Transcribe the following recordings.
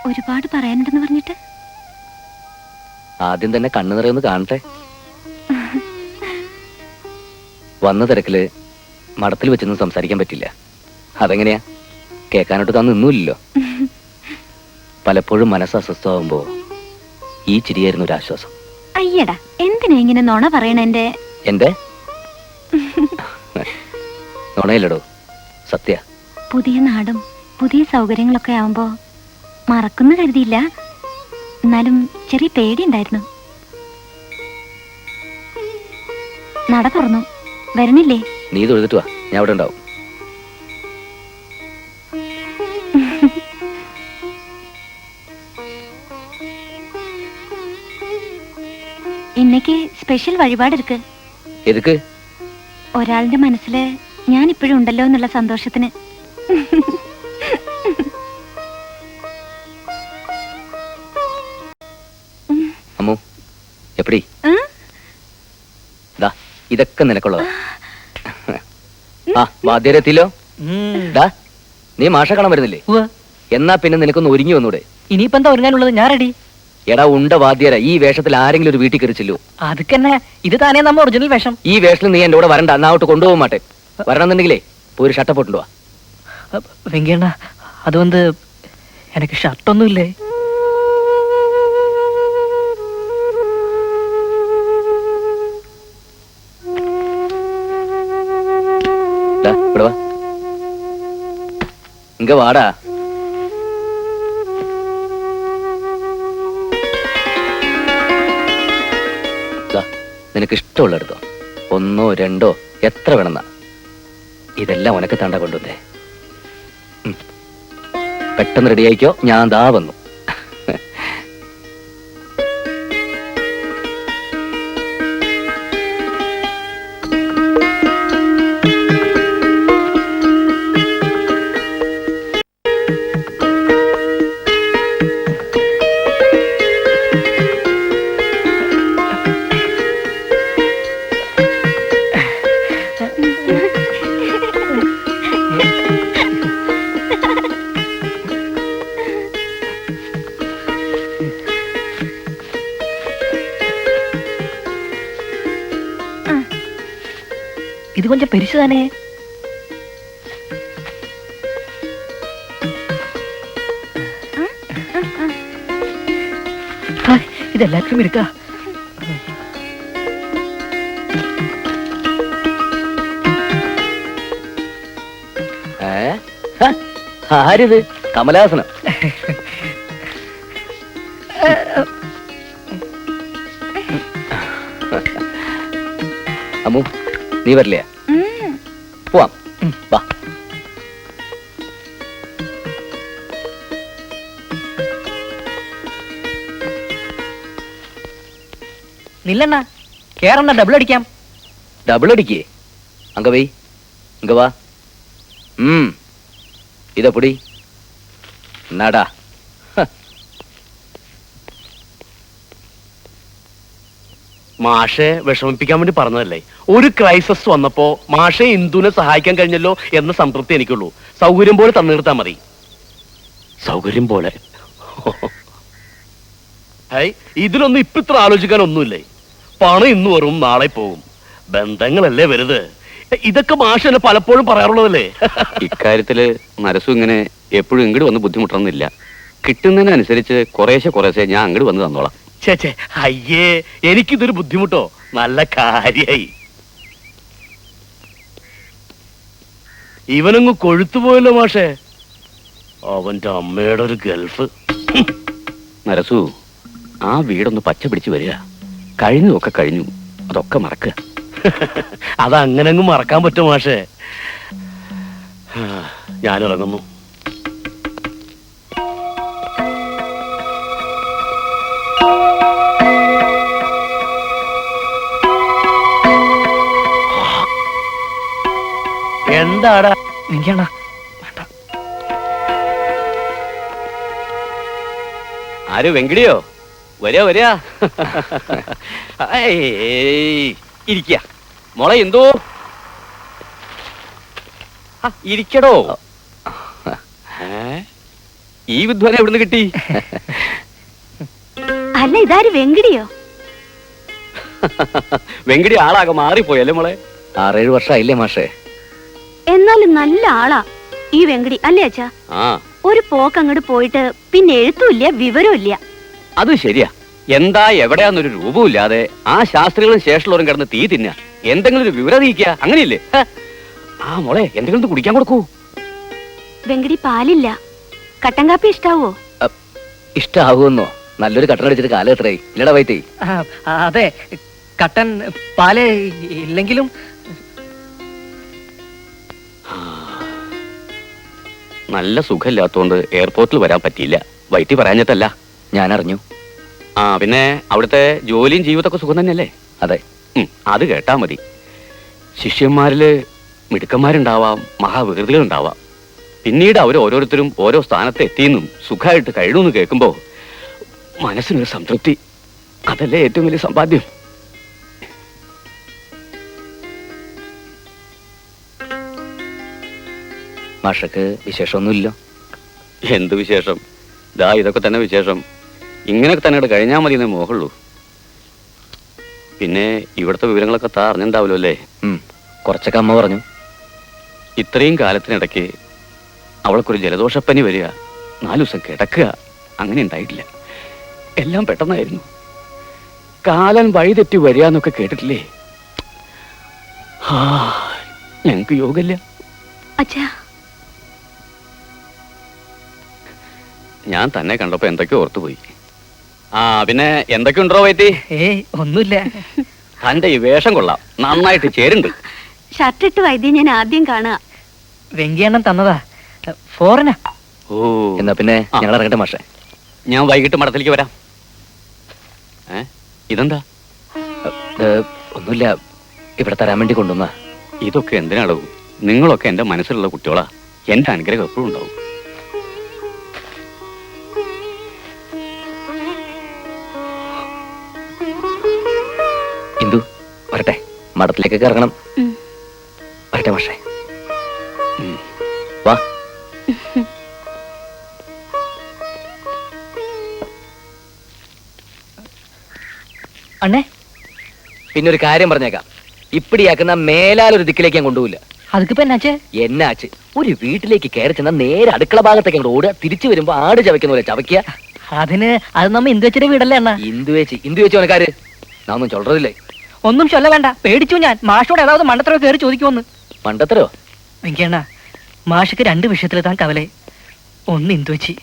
ഒരുപാട് പറയാനുണ്ടെന്ന് പറഞ്ഞിട്ട്. ആദ്യം തന്നെ കണ്ണു നിറയൊന്ന് കാണട്ടെ. വന്ന തിരക്കില് മഠത്തിൽ വെച്ചൊന്നും സംസാരിക്കാൻ പറ്റില്ല. അതെങ്ങനെയാ? കേൾക്കാനോട്ട് തന്നില്ലല്ലോ. പലപ്പോഴും മനസ്സ് അസ്വസ്ഥമാകുമ്പോ ഈ ചിരിയായിരുന്നു ഒരു ആശ്വാസം. അയ്യടാ, എന്തിനാ ഇങ്ങനെ നുണ പറയണെന്റെ? എന്റെ നുണയല്ലടോ, സത്യ. പുതിയ നാടും പുതിയ സൗകര്യങ്ങളൊക്കെ ആവുമ്പോ മറക്കുന്ന കരുതിയില്ല. എന്നാലും ചെറിയ പേടിയുണ്ടായിരുന്നു. നട തുറന്നു. വരണില്ലേ? നീ തൊഴുതിട്ട് വാ, ഞാൻ അവിടെ ഉണ്ടാവും. ഇന്നേക്ക് സ്പെഷ്യൽ വഴിപാടെടുക്ക്. എതുക്ക്? ഒരാളുടെ മനസ്സില് ഞാൻ ഇപ്പോഴും ഉണ്ടല്ലോ എന്നുള്ള സന്തോഷത്തിന്. അമ്മു, എപ്പടി? ഇതൊക്കെ നിനക്കുള്ളതാ. ആ വാദ്യരെത്തില്ലോ. നീ മാഷ കാണാൻ വരുന്നില്ലേ? എന്നാ പിന്നെ നിനക്കൊന്ന് ഒരുങ്ങി വന്നൂടെ? ഇനിയിപ്പോ എന്താ ഒരുങ്ങാനുള്ളത്? ഞാൻ റെഡി. എടാ ഉണ്ട വാദ്യര, ഈ വേഷത്തിൽ ആരെങ്കിലും ഒരു വീട്ടിൽ കയറിച്ചില്ലോ? അതൊക്കെ ഇത് താനേ നമ്മ ഒറിജിനൽ വേഷം. ഈ വേഷത്തിൽ നീ എന്റെ കൂടെ വരണ്ട. അന്നാവട്ട് കൊണ്ടുപോകാൻ മാട്ടെ. വരണമെന്നുണ്ടെങ്കിലേ പോയി ഒരു ഷർട്ട് പോട്ടുണ്ടോ? വെങ്കണ്ണ, അത് വന്ന് എനിക്ക് ഷർട്ടൊന്നുമില്ലേ? ഇങ്ങ വാടാ. നിനക്ക് ഇഷ്ടമുള്ള എടുത്തോ. 1 2 എത്ര വേണമെന്നാ. ഇതെല്ലാം ഉനക്ക് തണ്ട കൊണ്ടുവന്നേ. പെട്ടെന്ന് റെഡിയായിക്കോ, ഞാൻ ദാ വന്നു. ഇത് കൊഞ്ചം പെരിച്ചു തന്നെ. ഇതെല്ലാത്തിനും എടുക്ക. ആരിത്? കമലാസനം. അമ്മു, നീ വരില്ലേ? പോവാം, വാ. നില്ലണ്ണ, കേറണ്ട, ഡബിൾ അടിക്കാം. ഡബിൾ അടിക്കേ? അങ്ക വൈ, ഇങ്ക വാ. ഇതപ്പൊടി നടാ. മാഷെ വിഷമിപ്പിക്കാൻ വേണ്ടി പറഞ്ഞതല്ലേ. ഒരു ക്രൈസിസ് വന്നപ്പോ മാഷെ ഇന്ദുവിനെ സഹായിക്കാൻ കഴിഞ്ഞല്ലോ എന്ന സംതൃപ്തി എനിക്കുള്ളൂ. സൗകര്യം പോലെ തന്നിർത്താ മതി. സൗകര്യം പോലെ? ഇതിലൊന്നും ഇപ്പൊ ഇത്ര ആലോചിക്കാൻ ഒന്നുമില്ലേ. പണം ഇന്ന് വരും, നാളെ പോകും. ബന്ധങ്ങളല്ലേ വലുത്. ഇതൊക്കെ മാഷ് എന്നെ പലപ്പോഴും പറയാറുള്ളതല്ലേ. ഇക്കാര്യത്തില് നരസു ഇങ്ങനെ എപ്പോഴും ഇങ്ങോട്ട് വന്ന് ബുദ്ധിമുട്ടണമെന്നില്ല. കിട്ടുന്നതിനനുസരിച്ച് കുറേശ്ശെ ഞാൻ അങ്ങോട്ട് വന്ന് തന്നോളാം. ചേച്ചേ, അയ്യേ, എനിക്കിതൊരു ബുദ്ധിമുട്ടോ? നല്ല കാര്യായി. ഇവനങ്ങ് കൊഴുത്തുപോയല്ലോ മാഷേ. അവന്റെ അമ്മയുടെ ഒരു ഗൾഫ്. നരസു, ആ വീടൊന്ന് പച്ച പിടിച്ച് വരിക. കഴിഞ്ഞതൊക്കെ കഴിഞ്ഞു, അതൊക്കെ മറക്കുക. അതങ്ങനങ്ങ് മറക്കാൻ പറ്റും മാഷേ. ഞാനിറങ്ങുന്നു. എന്താടാ? നിങ്ങണ ആര്? വെങ്കിടിയോ? വരിക. ഇരിക്ക മോളെ. എന്തോ ഇരിക്കടോ. ഈ വിദ്വാനെ എവിടുന്ന് കിട്ടി? അല്ല ഇതാര് വെങ്കിടിയോ? വെങ്കടി ആളാകെ മാറിപ്പോയല്ലേ മോളെ? 6-7 വർഷമായില്ലേ മാഷേ? എന്നാലും നല്ല ആളാ ഈ വെങ്കിടി, അല്ലേ അച്ഛാ? ആ ഒരു പോക്ക് അങ്ങോട്ട് പോയിട്ട് പിന്നെ എഴുത്തുമില്ല വിവരവും ഇല്ല. അത് ശരിയാ. എന്താ എവിടെയാന്നൊരു രൂപമില്ലാതെ ആ ശാസ്ത്രികളും ശേഷമുള്ളവരും കിടന്ന് തീ തിന്ന എന്തെങ്കിലും ഒരു വിവരം അറിയിക്കുക, അങ്ങനെയില്ലേ? ആ മോളെ എന്തെങ്കിലും കുടിക്കാൻ കൊടുക്കൂ. വെങ്കിടി പാലില്ല, കട്ടൻ കാപ്പി ഇഷ്ടാവോ? ഇഷ്ടാവുമെന്നോ? നല്ലൊരു കട്ടൻ അടിച്ചിട്ട് കാലം എത്രയായി ഇല്ലടാ വൈറ്റി? അതെ, കട്ടൻ പാല് ഇല്ലെങ്കിലും നല്ല സുഖമില്ലാത്തോണ്ട് എയർപോർട്ടിൽ വരാൻ പറ്റിയില്ല. വൈറ്റി പറയാഞ്ഞിട്ടല്ല. ഞാൻ അറിഞ്ഞു. ആ പിന്നെ അവിടുത്തെ ജോലിയും ജീവിതമൊക്കെ സുഖം തന്നെയല്ലേ? അതെ. അത് കേട്ടാ മതി. ശിഷ്യന്മാരില് മിടുക്കന്മാരുണ്ടാവാം, മഹാവികൃതികളുണ്ടാവാം. പിന്നീട് അവർ ഓരോരുത്തരും ഓരോ സ്ഥാനത്ത് എത്തിയെന്നും സുഖമായിട്ട് കഴിയണമെന്ന് കേൾക്കുമ്പോ മനസ്സിനൊരു സംതൃപ്തി. അതല്ലേ ഏറ്റവും വലിയ സമ്പാദ്യം. മാഷക്ക് വിശേഷമൊന്നുമില്ലോ? എന്ത് വിശേഷം? ദാ ഇതൊക്കെ തന്നെ വിശേഷം. ഇങ്ങനെയൊക്കെ തന്നെ കഴിഞ്ഞാൽ മതി എന്നേ മോഹമുള്ളൂ. പിന്നെ ഇവിടുത്തെ വിവരങ്ങളൊക്കെ താ അറിഞ്ഞിട്ടുണ്ടാവല്ലോ അല്ലേ? കുറച്ചൊക്കെ അമ്മ പറഞ്ഞു. ഇത്രയും കാലത്തിനിടയ്ക്ക് അവൾക്കൊരു ജലദോഷപ്പനി വരിക, 4 ദിവസം കിടക്കുക, അങ്ങനെ ഉണ്ടായിട്ടില്ല. എല്ലാം പെട്ടെന്നായിരുന്നു. കാലൻ വഴിതെറ്റി വരിക എന്നൊക്കെ കേട്ടിട്ടില്ലേ? ഞങ്ങക്ക് യോഗമില്ല. അച്ഛാ, ഞാൻ തന്നെ കണ്ടപ്പോ എന്തൊക്കെ ഓർത്തുപോയി. ആ പിന്നെ എന്തൊക്കെ ഉണ്ടോ വൈറ്റി? ഒന്നുമില്ല. തന്റെ ഈ വേഷം കൊള്ളാം, നന്നായിട്ട് ചേരുണ്ട്. ഷർട്ടിട്ട് വൈദ്യം ഞാൻ ആദ്യം കാണുക. വെങ്കിയണ്ണൻ തന്നതാ, ഫോറിനാ. ഓ എന്നാ പിന്നെ ഞങ്ങൾ ഇറങ്ങട്ടെ മാഷേ. ഞാൻ വൈകിട്ട് മഠത്തിലേക്ക് വരാം. ഇതെന്താ? ഒന്നുമില്ല, ഇവിടെ തരാൻ വേണ്ടി കൊണ്ടുവന്ന. ഇതൊക്കെ എന്തിനാടോ? നിങ്ങളൊക്കെ എന്റെ മനസ്സിലുള്ള കുട്ടികളാ. എന്റെ അനുഗ്രഹം എപ്പോഴും ഉണ്ടാവും. ഇന്ദു വരട്ടെ, മഠത്തിലേക്കൊക്കെ ഇറങ്ങണം. വരട്ടെ മാഷേ. വാ. അണ്ണേ, പിന്നെ ഒരു കാര്യം പറഞ്ഞേക്കാം, ഇപ്പിടിയാക്കുന്ന മേലാലൊരു ദിക്കിലേക്ക് ഞാൻ കൊണ്ടുപോയില്ല. അതുക്കിപ്പോ എന്നാച്ചേ? എന്നാച്ച് ഒരു വീട്ടിലേക്ക് കയറി ചെന്നാൽ നേരെ അടുക്കള ഭാഗത്തേക്ക് അങ്ങോട്ട് ഓടുക, തിരിച്ചു വരുമ്പോ ആട് ചവയ്ക്കുന്ന പോലെ ചവയ്ക്കുക. അത് നമ്മ ഇന്ദു വെച്ചിട്ട് വീടല്ലേ അണ്ണ? ഇന്ദു വെച്ച് ഓനക്കാര് നാ ഒന്നും ചൊല്ലറില്ലേ? ഒന്നും ചൊല്ല വേണ്ട, പേടിച്ചു ഞാൻ. മാഷോട് ഏതാவது മണ്ടത്തരോ കയറി ചോദിക്കുമെന്ന്. മണ്ടത്തരോ? വെങ്കിയണ്ണ, മാഷക്ക് 2 വിഷയത്തിൽ താൻ കവലെ. ഒന്ന് ഇന്ദു വെച്ചി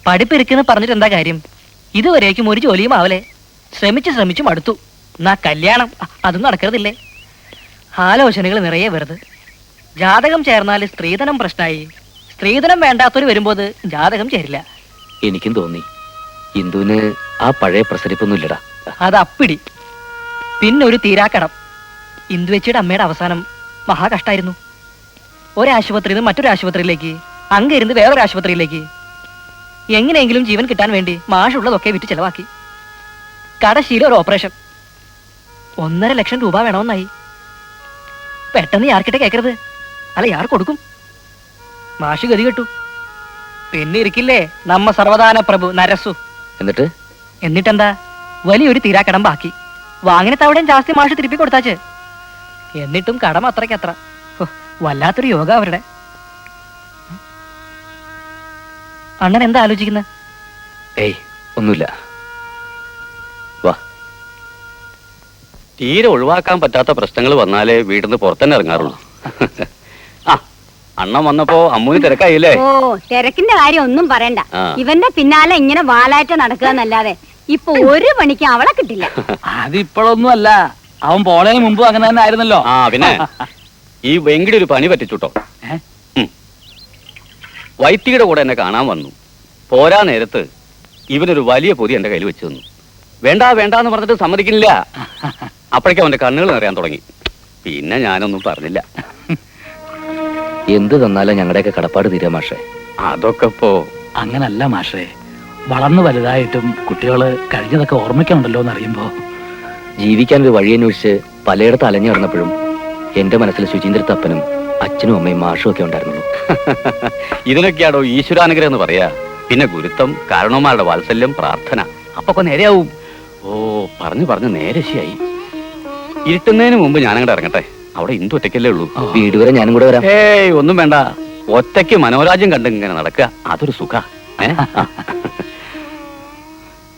പഠിപ്പിരിക്കുന്ന പറഞ്ഞിട്ട് എന്താ കാര്യം? ഇതുവരേക്കും ഒരു ജോലിയും ആവലെ. ശ്രമിച്ചു മടുത്തു. എന്നാ കല്യാണം അതും നടക്കരുതില്ലേ? ആലോചനകൾ നിറയെ വെറുതെ. ജാതകം ചേർന്നാല് സ്ത്രീധനം പ്രശ്നമായി. സ്ത്രീധനം വേണ്ടാത്തൊരു വരുമ്പോ ജാതകം ചേരില്ല. എനിക്കും തോന്നി ഇന്ദുവിന് ആ പഴയ പ്രസരിപ്പൊന്നും ഇല്ലടാ. അത് അപ്പിടി. പിന്നെ ഒരു തീരാക്കടം. ഇന്ദു വെച്ചിയുടെ അമ്മയുടെ അവസാനം മഹാകഷ്ടായിരുന്നു. ഒരാശുപത്രിയിൽ നിന്ന് മറ്റൊരു ആശുപത്രിയിലേക്ക്, അങ്ങ് വേറൊരു ആശുപത്രിയിലേക്ക്. എങ്ങനെയെങ്കിലും ജീവൻ കിട്ടാൻ വേണ്ടി മാഷുള്ളതൊക്കെ വിറ്റ് ചെലവാക്കി. കടശീല ഒരു ഓപ്പറേഷൻ 1.5 ലക്ഷം രൂപ വേണമെന്നായി. പെട്ടെന്ന് യാർക്കിட்ட കേക്കരുത്, അല്ല യാർ കൊടുക്കും? മാഷ് ഗതി കെട്ടു. പിന്നെ ഇരിക്കില്ലേ നമ്മ സർവദാന പ്രഭു നരസു. എന്നിട്ടെന്താ, വലിയൊരു തീരാക്കടം ബാക്കി. വാങ്ങിന തവണയും ജാസ്തി മാഷ് തിരുപ്പി കൊടുത്താച്ച്. എന്നിട്ടും കടം അത്രയ്ക്കത്ര. വല്ലാത്തൊരു യോഗ അവരുടെ. അണ്ണൻ എന്താ ആലോചിക്കുന്നത്? ഏയ് ഒന്നുമില്ല. വാ. തീരെ ഒഴിവാക്കാൻ പറ്റാത്ത പ്രശ്നങ്ങൾ വന്നാലേ വീടിന് പുറത്തന്നെ ഇറങ്ങാറുള്ളൂ. ആ അണ്ണൻ വന്നപ്പോ അമ്മൂന് തിരക്കായില്ലേ? ഓ, തിരക്കിന്റെ കാര്യം ഒന്നും പറയണ്ട. ഇവന്റെ പിന്നാലെ ഇങ്ങനെ വാലായിട്ട് നടക്കുക എന്നല്ലാതെ ഇപ്പൊ ഒരു പണിക്ക് അവളെ കിട്ടില്ല. അതിപ്പോഴൊന്നും അല്ല, അവൻ പോണതിന് മുമ്പ് അങ്ങനെ തന്നെ ആയിരുന്നല്ലോ. ആ പിന്നെ ഈ വെങ്കിടി ഒരു പണി പറ്റിച്ചുട്ടോ. വൈത്തിയുടെ കൂടെ എന്നെ കാണാൻ വന്നു. പോരാ നേരത്ത് ഇവനൊരു വലിയ പൊതി എന്റെ കയ്യിൽ വെച്ചു തന്നു. വേണ്ടാന്ന് പറഞ്ഞിട്ട് സമ്മതിക്കുന്നില്ല. അപ്പോഴേക്കും അവന്റെ കണ്ണുകൾ നിറയാൻ തുടങ്ങി. പിന്നെ ഞാനൊന്നും പറഞ്ഞില്ല. എന്ത് തന്നാലും ഞങ്ങളുടെയൊക്കെ കടപ്പാട് തീരാ മാഷേ. അതൊക്കെ ഇപ്പോ അങ്ങനല്ല മാഷേ, വളർന്നു വലുതായിട്ടും കുട്ടികള് കഴിഞ്ഞതൊക്കെ ഓർമ്മിക്കണുണ്ടല്ലോ എന്നറിയുമ്പോ. ജീവിക്കാൻ ഒരു വഴി അന്വേഷിച്ച് പലയിടത്ത് അലഞ്ഞു നടന്നപ്പോഴും എന്റെ മനസ്സിൽ ശുചീന്ദ്രത്തപ്പനും അച്ഛനും അമ്മയും മാഷും ഒക്കെ ഉണ്ടായിരുന്നുള്ളൂ. ഇതിനൊക്കെയാണോ ഈശ്വരാനുഗ്രഹം എന്ന് പറയാ? പിന്നെ ഗുരുത്വം, കാരണവന്മാരുടെ വാത്സല്യം, പ്രാർത്ഥന, അപ്പൊക്കെ നേരെയാവും. ഓ, പറഞ്ഞു പറഞ്ഞു നേരെ ശരിയായി. ഇരുട്ടുന്നതിന് മുമ്പ് ഞാനങ്ങോട്ട് ഇറങ്ങട്ടെ. അവിടെ ഇന്ദു ഒറ്റയ്ക്കല്ലേ ഉള്ളൂ. വീട് വരെ ഞാനും കൂടെ വരാം. ഏയ്, ഒന്നും വേണ്ട. ഒറ്റയ്ക്ക് മനോരാജ്യം കണ്ട് ഇങ്ങനെ നടക്കുക, അതൊരു സുഖ.